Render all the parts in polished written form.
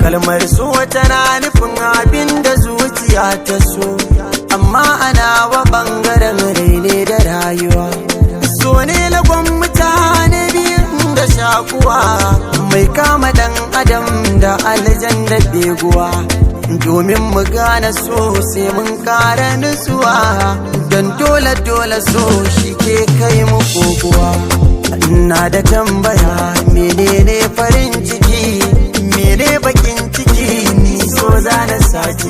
Kalmar so tana nufin abin da zuciya ta so, amma ana wa ɓangaren raine da rayuwa. So ne lagon mutane biyun da shakuwa, mai kama ɗan adam da aljan da beguwa. Domin mu gane so sai mun kara nutsuwa, don dole so shi ke kai mu kokuwa. Ina da tambaya, menene farin ciki, mene bakin ciki, ni so zana saki.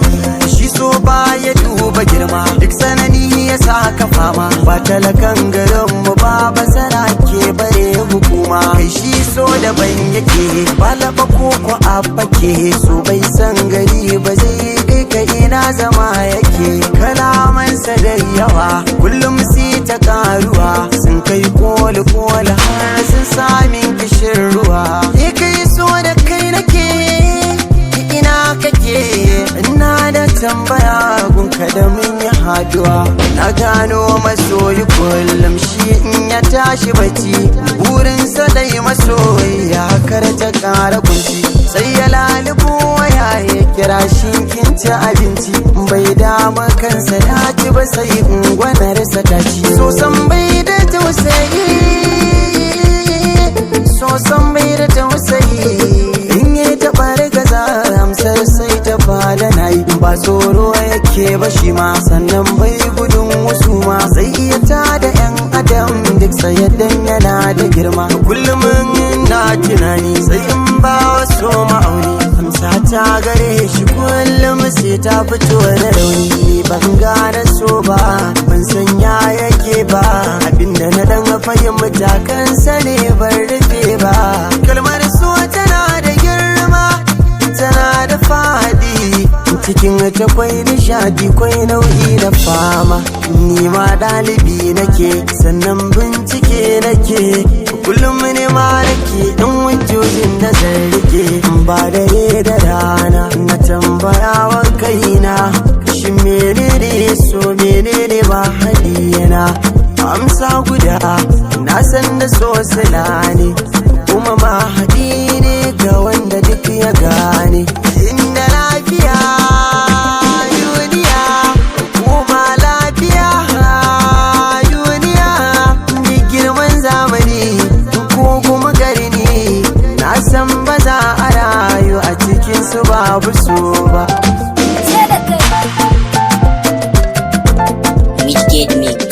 Shi so ba ya duba girma, duk sanani ya saka fama. Ba talakan garin mu ba basara ke bare hukuma. Kai shi so daban yake, ba laba koko a fake. So bai san gari ba zai kai ka ina zama yake. Kalamansa da yawa kullum si ta karuwa, sun kai koli har sun samin kishin ruwa. Ya kai so da kai nake, ina kake? Ina da tambaya gunka da mun yi haduwa. Na gano masoyi kullum shi in ya tashi bacci, burinsa dai masoyi ya karta kara kunci. Sai ya lalubo waya ya kira shi kin ci abinci, bai dama kansa ya ci ba sai ungwanarsa ta ci. So san bai da tausayi, so san bai da tausayi. In yi taɓa rigaza amsar sai ta fada na yi. Ba tsoro yake ba shi ma, sannan bai gudun wasu ma. Zai iya tada 'yan adam duk sayaddan yana da girma. Kullum na tunani sai in ba wasu ma'auni, amsa ta gare shi kullum sai ta fito da rauni. Ban gane so ba, ban san ya yake ba, abinda na dan fahimta kansa ne ban rufe ba. Kalmar so tana da girma, tana da fadi, cikin ta kwai nishadi kwai nau'i da fama. Ni ma ɗalibi nake, sannan bincike nake, kullum ne ma nake ɗan hujjojin da zan rike. Ba dare da rana na tambaya wa kaina, shi menene so menene ba hadiyana. Amsa guda na san da so sila ne, kuma ma haɗi ne ga wanda duk ya gane. Inda lafiya duniya, kuma lafiya duniya. Ni girman zamani ko kuma garni, na san ba za a rayu a cikin su babu so ba. Wicked Mix.